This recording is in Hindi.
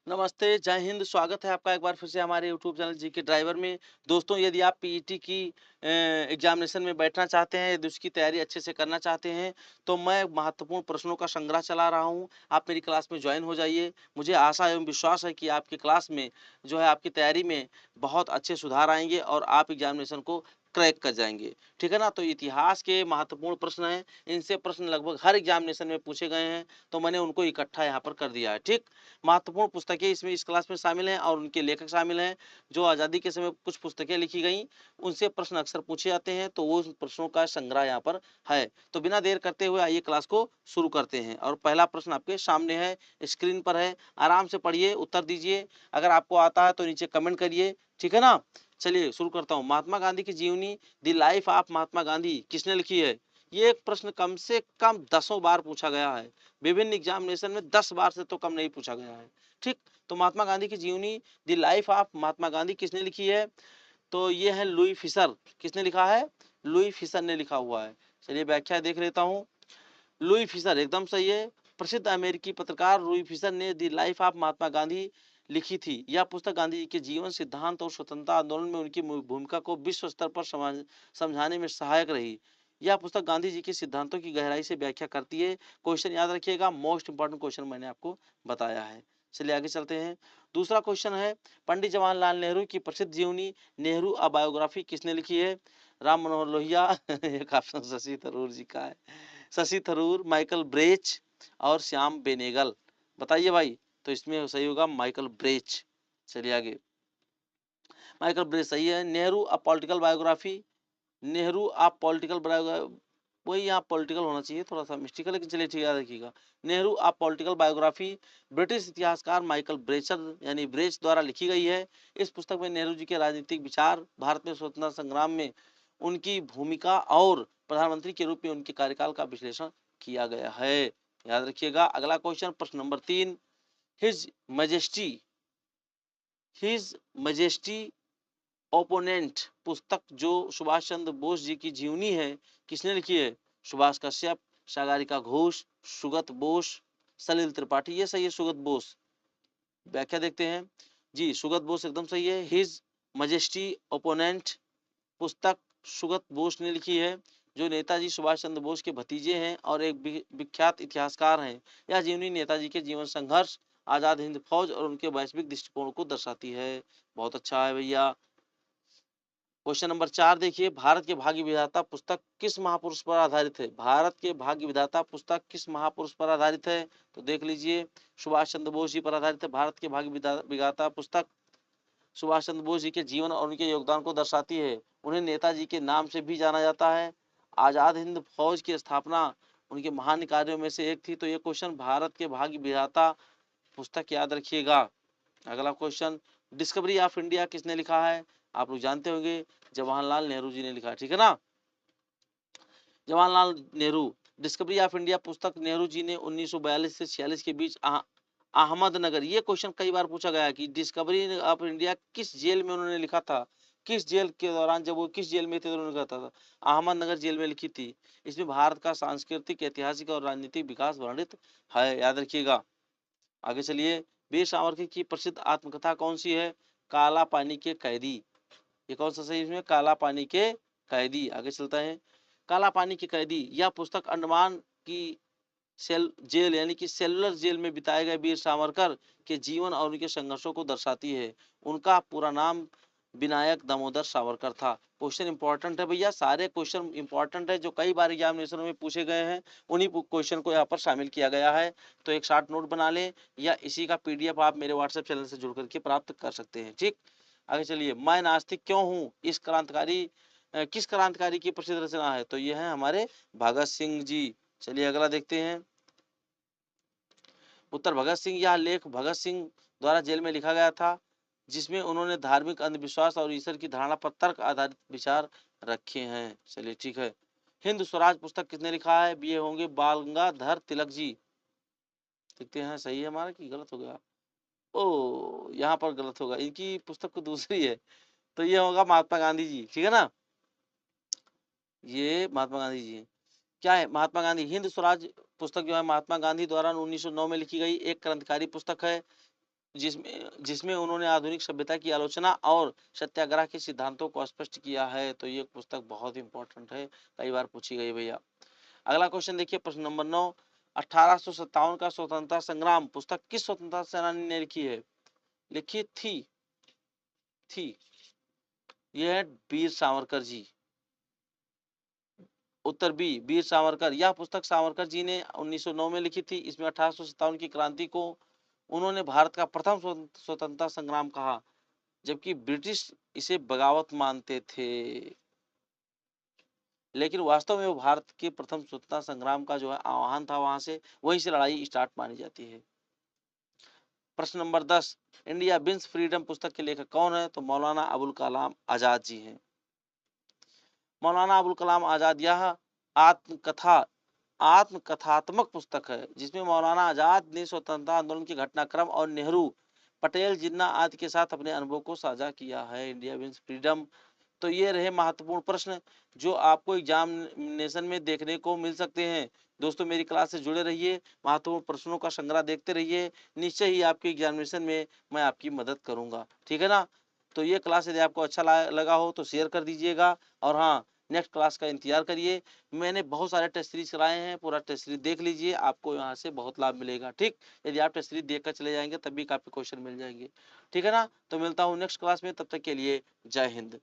नमस्ते, जय हिंद, स्वागत है आपका एक बार फिर से हमारे यूट्यूब चैनल जीके ड्राइवर में। दोस्तों यदि आप पीईटी की एग्ज़ामिनेशन में बैठना चाहते हैं, यदि उसकी तैयारी अच्छे से करना चाहते हैं, तो मैं महत्वपूर्ण प्रश्नों का संग्रह चला रहा हूँ। आप मेरी क्लास में जॉइन हो जाइए। मुझे आशा एवं विश्वास है कि आपकी क्लास में जो है आपकी तैयारी में बहुत अच्छे सुधार आएँगे और आप एग्ज़ामिनेशन को क्रैक कर जाएँगे। ठीक है ना? तो इतिहास के महत्वपूर्ण प्रश्न हैं, इनसे प्रश्न लगभग हर एग्ज़ामिनेशन में पूछे गए हैं, तो मैंने उनको इकट्ठा यहाँ पर कर दिया है। ठीक? महत्वपूर्ण पुस्तकें इसमें इस क्लास में शामिल हैं और उनके लेखक शामिल हैं। जो आज़ादी के समय कुछ पुस्तकें लिखी गईं, उनसे प्रश्न अक्सर पूछे जाते हैं, तो वो उन प्रश्नों का संग्रह यहाँ पर है। तो बिना देर करते हुए आइए क्लास को शुरू करते हैं और पहला प्रश्न आपके सामने है, स्क्रीन पर है। आराम से पढ़िए, उत्तर दीजिए। अगर आपको आता है तो नीचे कमेंट करिए, ठीक है ना? चलिए शुरू करता हूँ। महात्मा गांधी की जीवनी, the life of Mahatma Gandhi किसने लिखी है? ये एक प्रश्न कम से कम दसों बार पूछा गया है। विभिन्न एग्जामिनेशन में 10 बार से तो कम नहीं पूछा गया है। ठीक, तो महात्मा गांधी की जीवनी, the life of Mahatma Gandhi किसने लिखी है? तो ये है लुई फिशर। किसने लिखा है? लुई फिशर ने लिखा हुआ है। चलिए व्याख्या देख लेता हूँ। लुई फिशर एकदम सही है। प्रसिद्ध अमेरिकी पत्रकार लुई फिशर ने the life of Mahatma Gandhi लिखी थी। यह पुस्तक गांधी जी के जीवन, सिद्धांत और स्वतंत्रता आंदोलन में उनकी भूमिका को विश्व स्तर पर समझाने में सहायक रही। यह पुस्तक गांधी जी के सिद्धांतों की गहराई से व्याख्या करती है। क्वेश्चन याद रखिएगा, मोस्ट इंपॉर्टेंट क्वेश्चन मैंने आपको बताया है। चलिए आगे चलते हैं। दूसरा क्वेश्चन है, पंडित जवाहरलाल नेहरू की प्रसिद्ध जीवनी नेहरू अ बायोग्राफी किसने लिखी है? राम मनोहर लोहिया एक ऑप्शन शशि थरूर जी का है। शशि थरूर, माइकल ब्रेच और श्याम बेनेगल। बताइए भाई। तो इसमें सही होगा माइकल ब्रेच। चलिए आगे। माइकल ब्रेच सही है। Nehru a political biography, Nehru आप पॉलिटिकल वही यहाँ पॉलिटिकल होना चाहिए, थोड़ा सा मिस्टेक, लेकिन चलिए ठीक, याद रखिएगा। नेहरू आप पॉलिटिकल बायोग्राफी ब्रिटिश इतिहासकार माइकल ब्रेचर यानी ब्रेच द्वारा लिखी गई है। इस पुस्तक में नेहरू जी के राजनीतिक विचार, भारत में स्वतंत्रता संग्राम में उनकी भूमिका और प्रधानमंत्री के रूप में उनके कार्यकाल का विश्लेषण किया गया है। याद रखिएगा। अगला क्वेश्चन, प्रश्न number 3, his majesty, his majesty opponent पुस्तक जो सुभाष चंद्र बोस जी की जीवनी है, किसने लिखी है? सुभाष कश्यप, सागरिका घोष, सुगत बोस, सलिल त्रिपाठी। ये सही है, सुगत बोस। व्याख्या देखते हैं। जी, सुगत बोस एकदम सही है। हिज मजेस्टी ओपोनेंट पुस्तक सुगत बोस ने लिखी है, जो नेताजी सुभाष चंद्र बोस के भतीजे हैं और एक विख्यात इतिहासकार हैं। यह जीवनी नेताजी के जीवन संघर्ष, आजाद हिंद फौज और उनके वैश्विक दृष्टिकोण को दर्शाती है। बहुत अच्छा है भैया। क्वेश्चन नंबर 4 देखिए, भारत के भाग्य विधाता पुस्तक किस महापुरुष पर आधारित है? भारत के भाग्य विधाता पुस्तक किस महापुरुष पर आधारित है? तो देख लीजिए, सुभाष चंद्र बोस जी पर आधारित है। भारत के भाग्य विधाता पुस्तक सुभाष चंद्र बोस जी के जीवन और उनके योगदान को दर्शाती है। उन्हें नेताजी के नाम से भी जाना जाता है। आजाद हिंद फौज की स्थापना उनके महान कार्यों में से एक थी। तो ये क्वेश्चन भारत के भाग्य विधाता पुस्तक याद रखिएगा। अगला क्वेश्चन, डिस्कवरी ऑफ इंडिया किसने लिखा है? आप लोग जानते होंगे, जवाहरलाल नेहरू जी ने लिखा, ठीक है ना? Jawaharlal Nehru. Discovery of India पुस्तक नेहरू जी ने 1942 से 46 के बीच अहमदनगर, ये क्वेश्चन कई बार पूछा गया कि डिस्कवरी ऑफ इंडिया किस जेल में उन्होंने लिखा था? किस जेल के दौरान, जब वो किस जेल में थे तो उन्होंने लिखा था? अहमदनगर जेल में लिखी थी। इसमें भारत का सांस्कृतिक, ऐतिहासिक और राजनीतिक विकास वर्णित है। याद रखिएगा। आगे चलिए। वीर सावरकर की प्रसिद्ध आत्मकथा कौन सी है? काला पानी के कैदी। ये कौन सा सही इसमें? काला पानी के कैदी। आगे चलता है। काला पानी के कैदी, यह पुस्तक अंडमान की सेल जेल यानी कि सेलुलर जेल में बिताए गए वीर सावरकर के जीवन और उनके संघर्षों को दर्शाती है। उनका पूरा नाम विनायक दामोदर सावरकर था। क्वेश्चन इंपॉर्टेंट है भैया, सारे क्वेश्चन इंपॉर्टेंट है जो कई बार एग्जामिनेशन में पूछे गए हैं, उन्हीं क्वेश्चन को यहाँ पर शामिल किया गया है। तो एक शॉर्ट नोट बना लें या इसी का पीडीएफ आप मेरे व्हाट्सएप चैनल से जुड़ करके प्राप्त कर सकते हैं। ठीक, आगे चलिए। मैं नास्तिक क्यों हूँ, इस क्रांतिकारी किस क्रांतिकारी की प्रसिद्ध रचना है? तो ये है हमारे भगत सिंह जी। चलिए अगला देखते हैं। उत्तर, भगत सिंह। यह लेख भगत सिंह द्वारा जेल में लिखा गया था, जिसमें उन्होंने धार्मिक अंधविश्वास और ईश्वर की धारणा पर तर्क आधारित विचार रखे हैं। चलिए ठीक है। हिंद स्वराज पुस्तक किसने लिखा है? ये होंगे बाल गंगाधर तिलक जी। देखते हैं सही है हमारा कि गलत हो गया। ओ, यहाँ पर गलत होगा, इनकी पुस्तक तो दूसरी है। तो ये होगा महात्मा गांधी जी, ठीक है ना? ये महात्मा गांधी जी हैं। क्या है? महात्मा गांधी। हिंद स्वराज पुस्तक जो है महात्मा गांधी द्वारा 1909 में लिखी गई एक क्रांतिकारी पुस्तक है। जिसमें जिसमें उन्होंने आधुनिक सभ्यता की आलोचना और सत्याग्रह के सिद्धांतों को स्पष्ट किया है। तो ये पुस्तक बहुत इंपॉर्टेंट है, कई बार पूछी गई भैया। अगला क्वेश्चन देखिए, प्रश्न नंबर 9, 1857 का स्वतंत्रता संग्राम पुस्तक किस स्वतंत्रता सेनानी ने लिखी है? लिखी थी ये है वीर सावरकर जी। उत्तर बी, वीर सावरकर। यह पुस्तक सावरकर जी ने 1909 में लिखी थी। इसमें 1857 की क्रांति को उन्होंने भारत का प्रथम स्वतंत्रता संग्राम कहा, जबकि ब्रिटिश इसे बगावत मानते थे। लेकिन वास्तव में वो भारत के प्रथम स्वतंत्रता संग्राम का जो है आह्वान था, वहां से वहीं से लड़ाई स्टार्ट मानी जाती है। प्रश्न नंबर 10, इंडिया विंस फ्रीडम पुस्तक के लेखक कौन है? तो मौलाना अबुल कलाम आजाद जी हैं। मौलाना अबुल कलाम आजाद यह आत्मकथा आत्मकथात्मक पुस्तक है, जिसमें मौलाना आजाद ने स्वतंत्रता आंदोलन के घटनाक्रम और नेहरू, पटेल, जिन्ना आदि के साथ अपने अनुभव को साझा किया है। India wins freedom. तो ये रहे महत्वपूर्ण प्रश्न जो आपको एग्जामिनेशन में देखने को मिल सकते हैं। दोस्तों मेरी क्लास से जुड़े रहिए, महत्वपूर्ण प्रश्नों का संग्रह देखते रहिए, निश्चय ही आपके एग्जामिनेशन में मैं आपकी मदद करूंगा, ठीक है ना। तो ये क्लास यदि आपको अच्छा लगा हो तो शेयर कर दीजिएगा, और हाँ, नेक्स्ट क्लास का इंतजार करिए। मैंने बहुत सारे टेस्ट सीरीज कराए हैं, पूरा टेस्ट सीरीज देख लीजिए, आपको यहाँ से बहुत लाभ मिलेगा। ठीक, यदि आप टेस्ट सीरीज देख कर चले जाएंगे तब भी काफी क्वेश्चन मिल जाएंगे, ठीक है ना। तो मिलता हूँ नेक्स्ट क्लास में, तब तक के लिए जय हिंद।